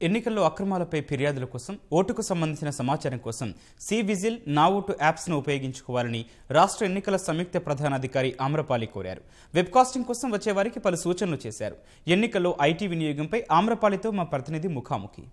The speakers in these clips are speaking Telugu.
ఎన్నికల్లో అక్రమాలపై ఫిర్యాదుల కోసం ఓటుకు సంబంధించిన సమాచారం కోసం సి-విజిల్ నా ఓటు యాప్స్ను ఉపయోగించుకోవాలని రాష్ట్ర ఎన్నికల సంయుక్త ప్రధానాధికారి ఆమ్రపాలి కోరారు. వెబ్కాస్టింగ్ కోసం వచ్చే వారికి పలు సూచనలు చేశారు. ఎన్నికల్లో ఐటీ వినియోగంపై ఆమ్రపాలితో మా ప్రతినిధి ముఖాముఖి.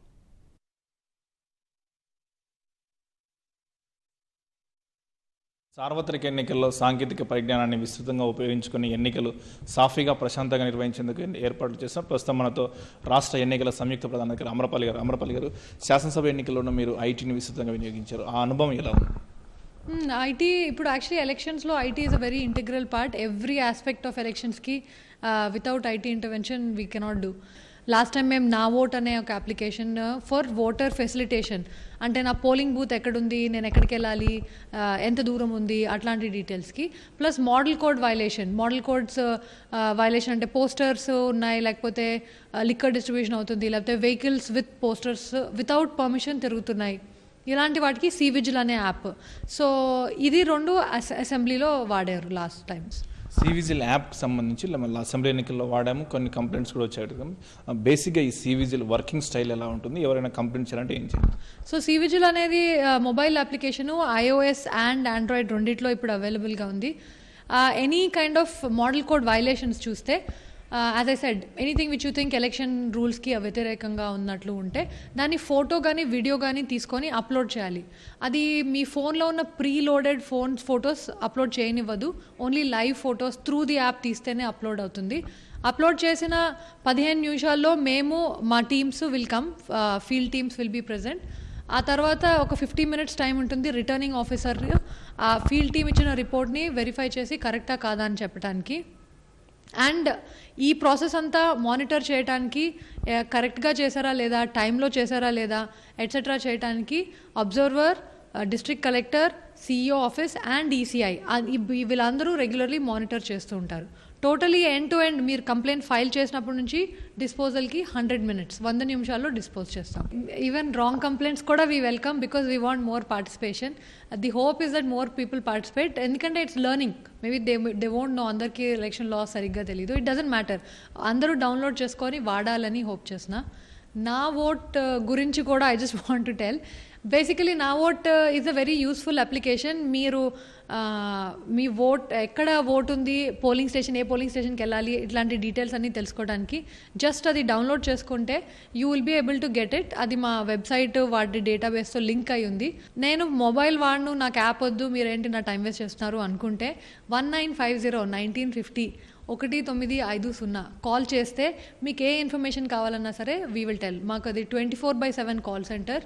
సార్వత్రిక ఎన్నికల్లో సాంకేతిక పరిజ్ఞానాన్ని విస్తృతంగా ఉపయోగించుకుని ఎన్నికలు సాఫీగా ప్రశాంతంగా నిర్వహించేందుకు ఏర్పాట్లు చేస్తాం. ప్రస్తుతం మనతో రాష్ట్ర ఎన్నికల సంయుక్త ప్రధానాధికారి ఆమ్రపాలి గారు, శాసనసభ ఎన్నికల్లోనూ మీరు ఐటీని విస్తృతంగా వినియోగించారు. ఆ అనుభవం ఎలా ఉంది? ఐటీ ఇప్పుడు యాక్చువల్లీ ఎలక్షన్స్లో IT is a very integral part. Every aspect of ఎలక్షన్స్కి without IT intervention we cannot do. Last time మేము నా ఓట్ అనే ఒక అప్లికేషన్ ఫర్ ఓటర్ ఫెసిలిటేషన్, అంటే నా పోలింగ్ బూత్ ఎక్కడుంది, నేను ఎక్కడికి వెళ్ళాలి, ఎంత దూరం ఉంది, అట్లాంటి డీటెయిల్స్కి. Plus model code violation, model codes violation అంటే పోస్టర్స్ ఉన్నాయి, లేకపోతే లిక్కర్ డిస్ట్రిబ్యూషన్ అవుతుంది, లేకపోతే vehicles with posters without permission తిరుగుతున్నాయి, ఇలాంటి వాటికి సి-విజిల్ అనే యాప్. సో ఇది రెండు అసెంబ్లీలో వాడారు లాస్ట్ టైమ్స్. సి-విజిల్ యాప్కి సంబంధించి అసెంబ్లీ ఎన్నికల్లో వాడాము, కొన్ని కంప్లైంట్స్ కూడా వచ్చాయి. బేసిక్గా ఈ సి-విజిల్ వర్కింగ్ స్టైల్ ఎలా ఉంటుంది, ఎవరైనా కంప్లైంట్ చేయాలంటే ఏం చేయాలి? సో సి-విజిల్ అనేది mobile application iOS and Android రెండిట్లో ఇప్పుడు అవైలబుల్గా ఉంది. Any kind of model code violations చూస్తే, as I said, anything which you think election రూల్స్కి వ్యతిరేకంగా ఉన్నట్లు ఉంటే దాన్ని ఫోటో కానీ వీడియో కానీ తీసుకొని అప్లోడ్ చేయాలి. అది మీ ఫోన్లో ఉన్న ప్రీలోడెడ్ ఫొటోస్ అప్లోడ్ చేయనివ్వదు. Only live photos through the app తీస్తేనే అప్లోడ్ అవుతుంది. అప్లోడ్ చేసిన 15 నిమిషాల్లో మేము, మా teams will come, field teams will be present. ఆ తర్వాత ఒక 15 మినిట్స్ టైం ఉంటుంది రిటర్నింగ్ ఆఫీసర్ ఆ ఫీల్డ్ టీమ్ ఇచ్చిన రిపోర్ట్ని వెరిఫై చేసి కరెక్టా కాదా అని చెప్పడానికి. అండ్ ఈ ప్రాసెస్ అంతా మానిటర్ చేయడానికి, కరెక్ట్గా చేశారా లేదా, టైంలో చేశారా లేదా ఎట్సెట్రా చేయడానికి observer, district collector, CEO office and ECI వీళ్ళందరూ రెగ్యులర్లీ మానిటర్ చేస్తూ ఉంటారు. టోటలీ ఎండ్ టు ఎండ్ మీరు కంప్లైంట్ ఫైల్ చేసినప్పటి నుంచి డిస్పోజల్కి 100 మినిట్స్, 100 నిమిషాల్లో డిస్పోజ్ చేస్తాం. ఈవెన్ రాంగ్ కంప్లైంట్స్ కూడా we welcome, because we want more participation. The hope is that more people participate. ఎందుకంటే it's learning. Maybe they won't know, అందరికీ ఎలక్షన్ లాస్ సరిగ్గా తెలియదు. ఇట్ డజంట్ మ్యాటర్, అందరూ డౌన్లోడ్ చేసుకొని వాడాలని హోప్ చేసిన. నా ఓట్ గురించి కూడా I just want to tell. Basically నా vote is a very useful application. మీరు మీ ఓట్, ఎక్కడ ఓట్ ఉంది, పోలింగ్ స్టేషన్, ఏ పోలింగ్ స్టేషన్కి వెళ్ళాలి, ఇట్లాంటి డీటెయిల్స్ అన్నీ తెలుసుకోవడానికి జస్ట్ అది డౌన్లోడ్ చేసుకుంటే you will be able to get it. అది మా వెబ్సైట్ వాటి డేటాబేస్తో లింక్ అయి ఉంది. నేను మొబైల్ వాడను, నాకు యాప్ వద్దు, మీరేంటి నా టైం వేస్ట్ చేస్తున్నారు అనుకుంటే 1950 1950 కాల్ చేస్తే మీకు ఏ ఇన్ఫర్మేషన్ కావాలన్నా సరే వీ విల్ టెల్. మాకు అది 24/7 కాల్ సెంటర్.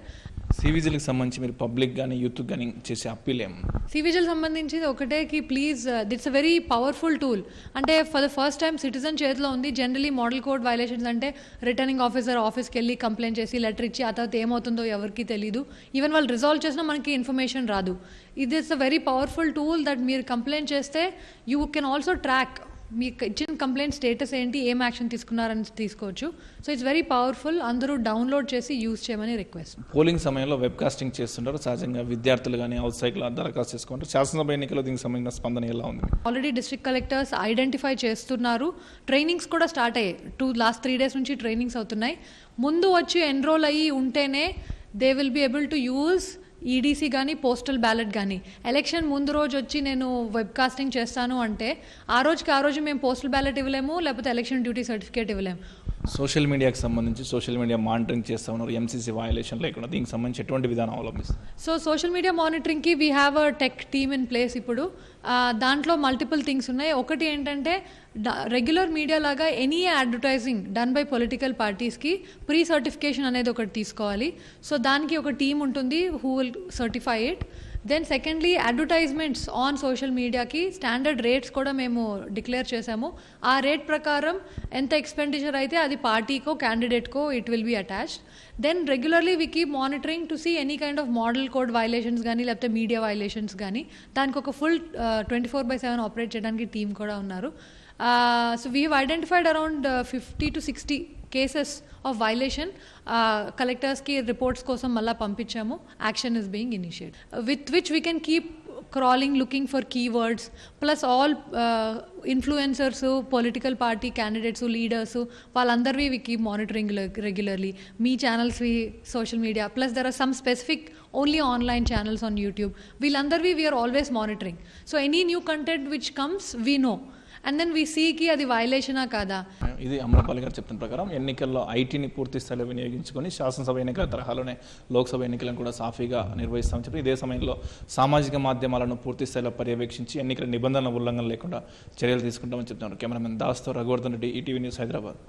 సి-విజిల్కి సంబంధించి మీరు పబ్లిక్ కానీ యూత్ కానీ చేసే అప్పీల్ ఏం? సి-విజిల్ సంబంధించి ఒకటేకి please, it's a very powerful tool. అంటే for the first time citizen చేతిలో ఉంది. జనరలీ మోడల్ కోడ్ వైలేషన్స్ అంటే రిటర్నింగ్ ఆఫీసర్ ఆఫీస్కి వెళ్ళి కంప్లైంట్ చేసి లెటర్ ఇచ్చి ఆ తర్వాత ఏమవుతుందో ఎవరికి తెలియదు. ఈవెన్ వాళ్ళు రిజాల్వ్ చేసినా మనకి ఇన్ఫర్మేషన్ రాదు. ఇది it's a very powerful tool that మీరు కంప్లైంట్ చేస్తే యూ కెన్ ఆల్సో ట్రాక్ మీకు ఇచ్చిన కంప్లైంట్ స్టేటస్ ఏంటి, ఏం యాక్షన్ తీసుకున్నారని తీసుకోవచ్చు. So it's very powerful. అందరూ డౌన్లోడ్ చేసి యూజ్ చేయమని రిక్వెస్ట్. పోలింగ్ సమయంలో వెబ్కాస్టింగ్ చేస్తుంటారు, సహజంగా విద్యార్థులు కానీ అవుట్ సైడ్లో దరఖాస్తు చేసుకుంటారు. శాసనసభ ఎన్నికల్లో దీనికి సంబంధించిన స్పందన ఎలా ఉంది? ఆల్రెడీ డిస్ట్రిక్ట్ కలెక్టర్స్ ఐడెంటిఫై చేస్తున్నారు. ట్రైనింగ్స్ కూడా స్టార్ట్ అయ్యాయి. లాస్ట్ 3 days నుంచి ట్రైనింగ్స్ అవుతున్నాయి. ముందు వచ్చి ఎన్రోల్ అయ్యి ఉంటేనే they will be able to use EDC కానీ పోస్టల్ బ్యాలెట్ కానీ. ఎలక్షన్ ముందు రోజు వచ్చి నేను వెబ్కాస్టింగ్ చేస్తాను అంటే ఆ రోజు మేము పోస్టల్ బ్యాలెట్ ఇవ్వలేము, లేకపోతే ఎలక్షన్ డ్యూటీ సర్టిఫికేట్ ఇవ్వలేము. సోషల్ మీడియాకి సంబంధించి సోషల్ మీడియా మానిటరింగ్ చేస్తూ ఉన్నారు, ఎంసీసీ వైలేషన్ లేకుండా. దీనికి సంబంధించి ఎటువంటి విధానం అవలంబిస్తారు? సో సోషల్ మీడియా మానిటరింగ్కి we have a tech team in place. ఇప్పుడు దాంట్లో మల్టిపుల్ థింగ్స్ ఉన్నాయి. ఒకటి ఏంటంటే రెగ్యులర్ మీడియా లాగా any advertising done by political పార్టీస్కి ప్రీ సర్టిఫికేషన్ అనేది ఒకటి తీసుకోవాలి. సో దానికి ఒక టీమ్ ఉంటుంది who will certify it. Then secondly advertisements on social మీడియాకి స్టాండర్డ్ రేట్స్ కూడా మేము డిక్లేర్ చేసాము. ఆ రేట్ ప్రకారం ఎంత ఎక్స్పెండిచర్ అయితే అది పార్టీకో క్యాండిడేట్కో it will be attached. Then regularly we keep monitoring to see any kind of model code violations కానీ లేకపోతే మీడియా వైలేషన్స్ కానీ. దానికి ఒక ఫుల్ 24/7 ఆపరేట్ చేయడానికి టీం కూడా ఉన్నారు. So we have identified around 50 to 60 cases of violation. కలెక్టర్స్కి రిపోర్ట్స్ కోసం మళ్ళీ పంపించాము. Action is being initiate with which we can keep crawling looking for keywords, plus all influencers, political party candidates, leaders, వాళ్ళందరివి we keep monitoring regularly. Me channels, we social media, plus there are some specific only online channels on YouTube. వీళ్ళందరివి we are always monitoring. So any new content which comes, we know. And then we సీకి అది వైలేషనా కాదా. ఇది అమరపాలి గారు చెప్తున్న ప్రకారం ఎన్నికల్లో ఐటీని పూర్తి స్థాయిలో వినియోగించుకొని శాసనసభ ఎన్నికల తరహాలోనే లోక్సభ ఎన్నికలను కూడా సాఫీగా నిర్వహిస్తామని చెప్పి ఇదే సమయంలో సామాజిక మాధ్యమాలను పూర్తి స్థాయిలో పర్యవేక్షించి ఎన్నికల నిబంధనల ఉల్లంఘన లేకుండా చర్యలు తీసుకుంటామని చెప్తున్నారు. కెమెరామెన్ దాస్తో రఘువర్ధన్ రెడ్డి, ఈటీవీ న్యూస్, హైదరాబాద్.